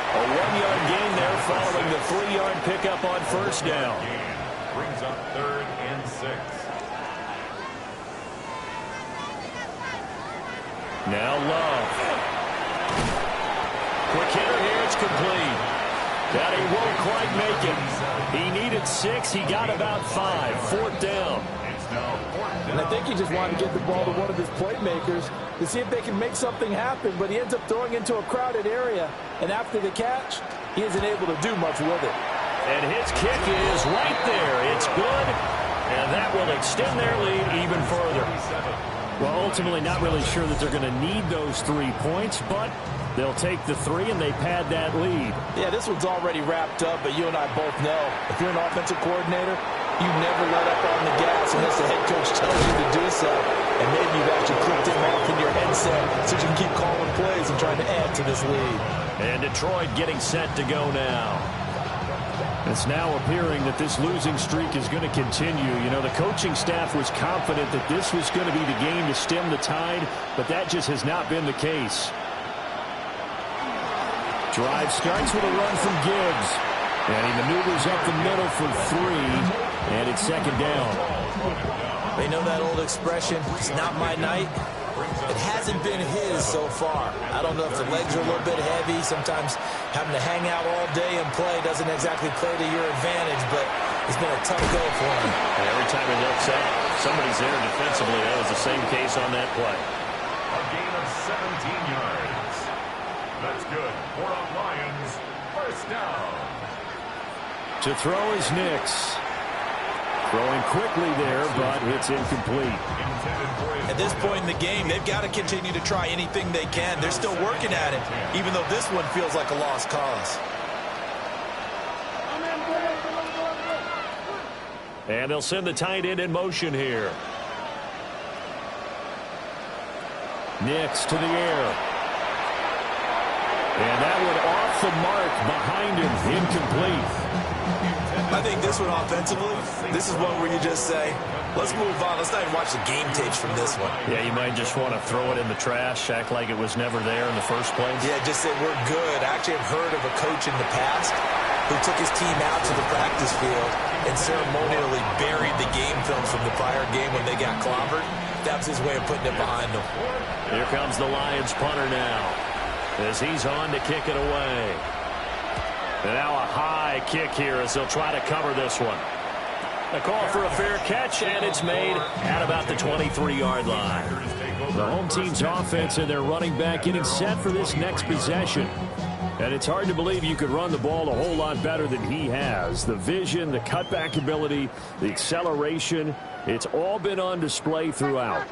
Speaker 2: A 1-yard gain there following the 3-yard pickup on first down.
Speaker 1: Brings up 3rd and 6.
Speaker 2: Now Love. Quick hitter here. It's complete. That he won't quite make it. He needed 6. He got about 5. 4th down.
Speaker 4: And I think he just wanted to get the ball to one of his playmakers to see if they can make something happen, but he ends up throwing into a crowded area. And after the catch, he isn't able to do much with it.
Speaker 2: And his kick is right there. It's good. And that will extend their lead even further.
Speaker 7: Well, ultimately not really sure that they're going to need those 3 points, but they'll take the 3 and they pad that lead.
Speaker 4: Yeah, this one's already wrapped up, but you and I both know if you're an offensive coordinator, you never let up on the gas unless the head coach tells you to do so. And maybe you've actually clicked him off in your headset so you can keep calling plays and trying to add to this lead.
Speaker 2: And Detroit getting set to go now.
Speaker 7: It's now appearing that this losing streak is going to continue. You know, the coaching staff was confident that this was going to be the game to stem the tide, but that just has not been the case. Drive starts with a run from Gibbs. And he maneuvers up the middle for 3. And it's 2nd down.
Speaker 8: They know that old expression, it's not my night. It hasn't been his so far. I don't know if the legs are a little bit heavy. Sometimes having to hang out all day and play doesn't exactly play to your advantage, but it's been a tough go for him.
Speaker 2: And every time he looks up, somebody's there defensively. That was the same case on that play.
Speaker 1: A gain of 17 yards. That's good for a Lions first down.
Speaker 7: To throw is Nix. Throwing quickly there, but it's incomplete.
Speaker 8: At this point in the game, they've got to continue to try anything they can. They're still working at it, even though this one feels like a lost cause.
Speaker 2: And they'll send the tight end in motion here.
Speaker 7: Nix to the air. And that one off the mark behind him, incomplete.
Speaker 8: I think this one offensively, this is one where you just say, let's move on. Let's not even watch the game tapes from this one.
Speaker 2: Yeah, you might just want to throw it in the trash, act like it was never there in the first place.
Speaker 8: Yeah, just say we're good. I actually have heard of a coach in the past who took his team out to the practice field and ceremonially buried the game film from the prior game when they got clobbered. That was his way of putting it behind them.
Speaker 2: Here comes the Lions punter now as he's on to kick it away. And now a high kick here as they'll try to cover this one. A call for a fair catch, and it's made at about the 23-yard line.
Speaker 7: The home team's offense and their running back getting set for this next possession. And it's hard to believe you could run the ball a whole lot better than he has. The vision, the cutback ability, the acceleration, it's all been on display throughout.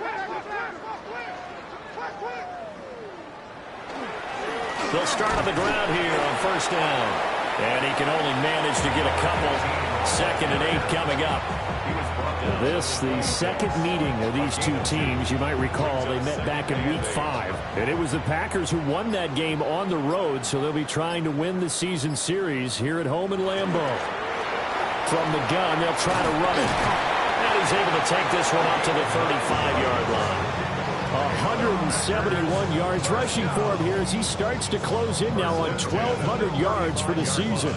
Speaker 2: They'll start on the ground here on first down. And he can only manage to get a couple. 2nd and 8 coming up.
Speaker 7: This, the second meeting of these two teams. You might recall they met back in Week 5. And it was the Packers who won that game on the road, so they'll be trying to win the season series here at home in Lambeau. From the gun, they'll try to run it.
Speaker 2: And he's able to take this one up to the 35-yard line.
Speaker 7: 171 yards rushing for him here as he starts to close in now on 1,200 yards for the season.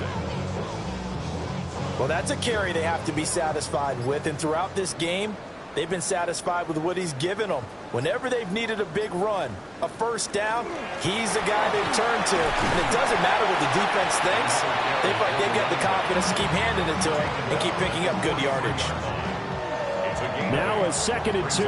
Speaker 4: Well, that's a carry they have to be satisfied with, and throughout this game, they've been satisfied with what he's given them. Whenever they've needed a big run, a first down, he's the guy they've turned to. And it doesn't matter what the defense thinks. They feel like they've got the confidence to keep handing it to him and keep picking up good yardage.
Speaker 7: Now a 2nd and 2.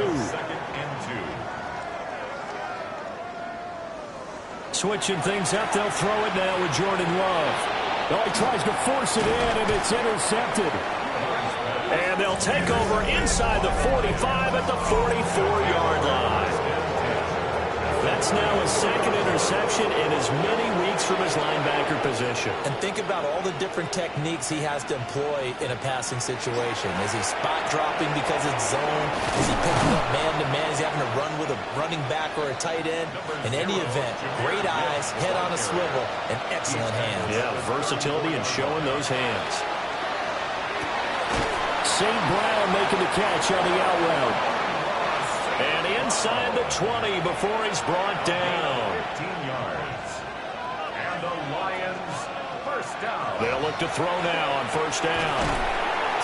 Speaker 7: Switching things up, they'll throw it now with Jordan Love. Oh, he tries to force it in, and it's intercepted.
Speaker 2: And they'll take over inside the 45 at the 44-yard line. That's now his 2nd interception in as many weeks from his linebacker position.
Speaker 8: And think about all the different techniques he has to employ in a passing situation. Is he spot dropping because it's zone? Is he picking up man-to-man? Is he having to run with a running back or a tight end? In any event, great eyes, head on a swivel, and excellent hands.
Speaker 2: Yeah, versatility and showing those hands.
Speaker 7: St. Brown making the catch on the out route.
Speaker 2: And inside the 20 before he's brought down.
Speaker 1: 15 yards. And the Lions first down.
Speaker 2: They'll look to throw now on first down.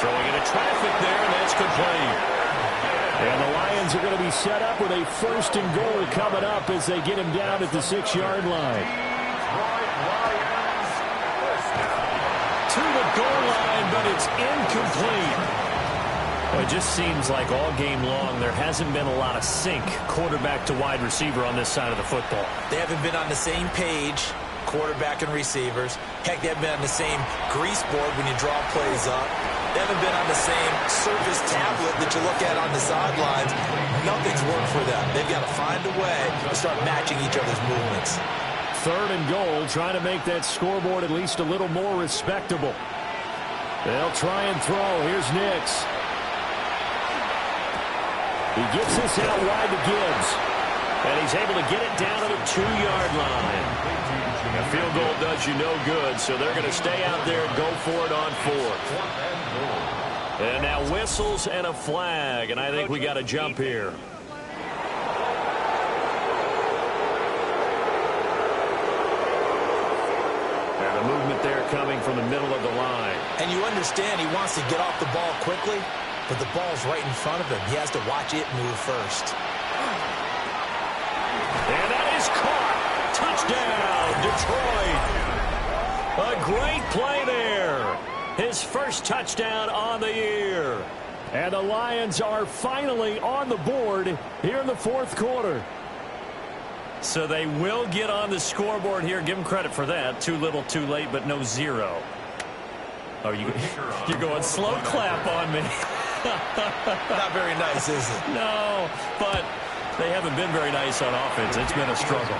Speaker 2: Throwing into traffic there, and that's complete.
Speaker 7: And the Lions are going to be set up with a 1st and goal coming up as they get him down at the 6-yard line.
Speaker 2: To the goal line, but it's incomplete. Well, it just seems like all game long there hasn't been a lot of sync quarterback to wide receiver on this side of the football.
Speaker 8: They haven't been on the same page, quarterback and receivers. Heck, they haven't been on the same grease board when you draw plays up. They haven't been on the same surface tablet that you look at on the sidelines. Nothing's worked for them. They've got to find a way to start matching each other's movements.
Speaker 7: 3rd and goal, trying to make that scoreboard at least a little more respectable. They'll try and throw. Here's Nix. He gets this out wide to Gibbs.
Speaker 2: And he's able to get it down to the 2-yard line. A field goal does you no good, so they're going to stay out there and go for it on 4th. And now whistles and a flag, and I think we got a jump here. And the movement there coming from the middle of the line.
Speaker 8: And you understand he wants to get off the ball quickly, but the ball's right in front of him. He has to watch it move first.
Speaker 2: And that is caught. Touchdown, Detroit. A great play there. His first touchdown on the year.
Speaker 7: And the Lions are finally on the board here in the 4th quarter.
Speaker 2: So they will get on the scoreboard here. Give them credit for that. Too little, too late, but no 0. Oh, you're going slow clap on me.
Speaker 8: Not very nice, is it?
Speaker 2: No, but they haven't been very nice on offense. It's been a struggle.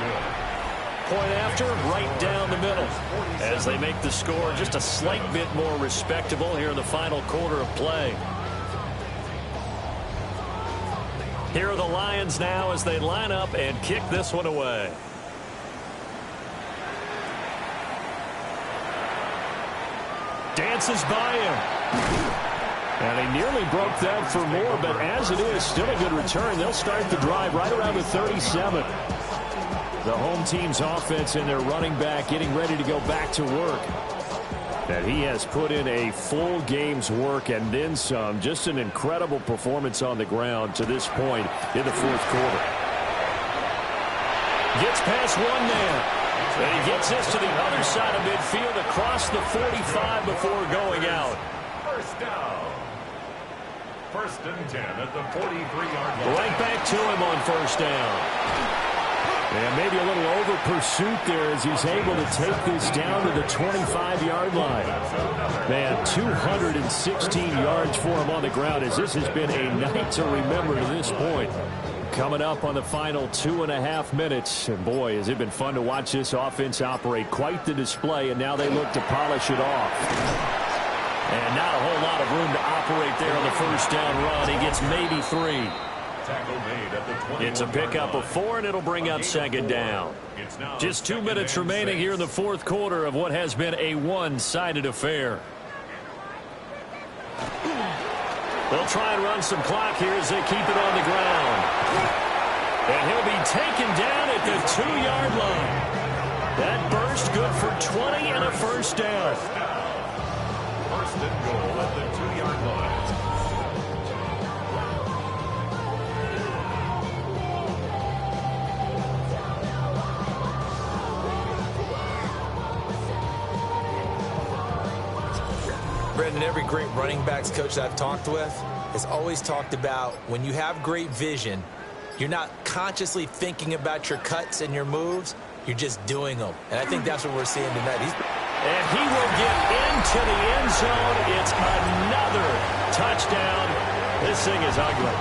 Speaker 2: Point after, right down the middle. As they make the score just a slight bit more respectable here in the final quarter of play. Here are the Lions now as they line up and kick this one away. Dances by him. And he nearly broke that for more, but as it is, still a good return. They'll start the drive right around the 37. The home team's offense and their running back getting ready to go back to work. And he has put in a full game's work and then some. Just an incredible performance on the ground to this point in the 4th quarter. Gets past one man. And he gets this to the other side of midfield across the 45 before going out.
Speaker 1: First down. 1st and 10 at the 43-yard line.
Speaker 2: Right back to him on first down.
Speaker 7: And maybe a little over pursuit there as he's able to take this down to the 25-yard line. Man, 216 yards for him on the ground as this has been a night to remember to this point. Coming up on the final 2.5 minutes. And boy, has it been fun to watch this offense operate. Quite the display, and now they look to polish it off. And not a whole lot of room to operate there on the first down run. He gets maybe 3. It's a pickup of 4, and it'll bring up 2nd down. Just 2 minutes remaining here in the 4th quarter of what has been a one-sided affair. They'll try and run some clock here as they keep it on the ground. And he'll
Speaker 2: taken down at the 2-yard line. That burst good for 20 and a first down.
Speaker 1: First and goal at the 2-yard line.
Speaker 8: Brendan, every great running backs coach that I've talked with has always talked about when you have great vision, you're not consciously thinking about your cuts and your moves, you're just doing them. And I think that's what we're seeing tonight.
Speaker 2: And he will get into the end zone. It's another touchdown. This thing is ugly.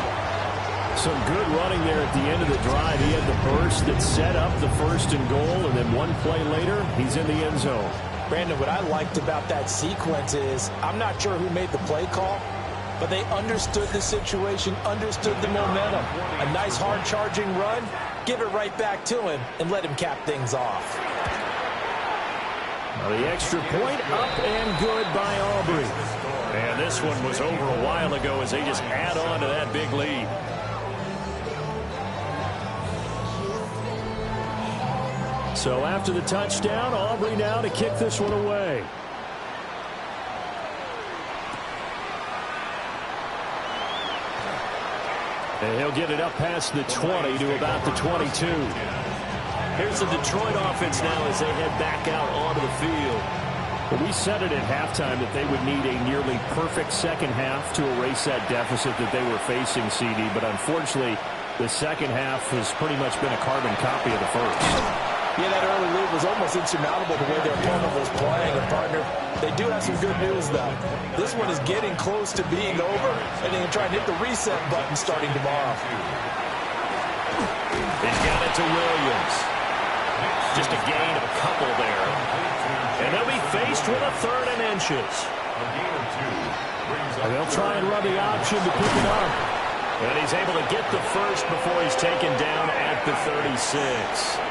Speaker 7: Some good running there at the end of the drive. He had the burst that set up the first and goal, and then one play later, he's in the end zone.
Speaker 4: Brandon, what I liked about that sequence is I'm not sure who made the play call, but they understood the situation, understood the momentum. A nice hard-charging run, give it right back to him, and let him cap things off.
Speaker 7: Now the extra point up and good by Aubrey.
Speaker 2: And this one was over a while ago as they just add on to that big lead.
Speaker 7: So after the touchdown, Aubrey now to kick this one away. And he'll get it up past the 20 to about the 22.
Speaker 2: Here's the Detroit offense now as they head back out onto the field.
Speaker 7: Well, we said it at halftime that they would need a nearly perfect second half to erase that deficit that they were facing, CD. But unfortunately, the second half has pretty much been a carbon copy of the first.
Speaker 4: Yeah, that early lead was almost insurmountable the way their opponent was playing. And, partner, they do have some good news, though. This one is getting close to being over, and they can try and hit the reset button starting tomorrow.
Speaker 2: He's got it to Williams. Just a gain of a couple there. And they'll be faced with a 3rd and inches.
Speaker 7: And they'll try and run the option to pick it up.
Speaker 2: And he's able to get the first before he's taken down at the 36.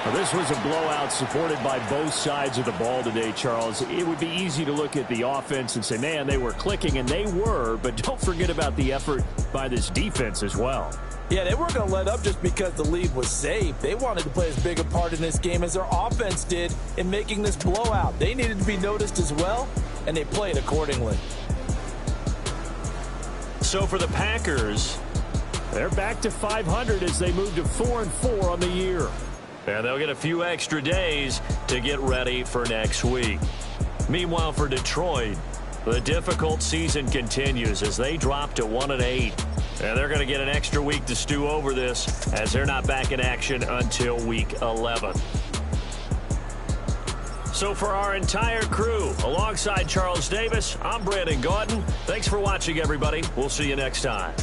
Speaker 7: Well, this was a blowout supported by both sides of the ball today, Charles. It would be easy to look at the offense and say, man, they were clicking, and they were, but don't forget about the effort by this defense as well.
Speaker 4: Yeah, they weren't going to let up just because the lead was saved. They wanted to play as big a part in this game as their offense did in making this blowout. They needed to be noticed as well, and they played accordingly.
Speaker 2: So for the Packers,
Speaker 7: they're back to 500 as they move to 4-4 on the year.
Speaker 2: And they'll get a few extra days to get ready for next week. Meanwhile, for Detroit, the difficult season continues as they drop to 1-8. And they're going to get an extra week to stew over this as they're not back in action until week 11. So for our entire crew, alongside Charles Davis, I'm Brandon Gaudin. Thanks for watching, everybody. We'll see you next time.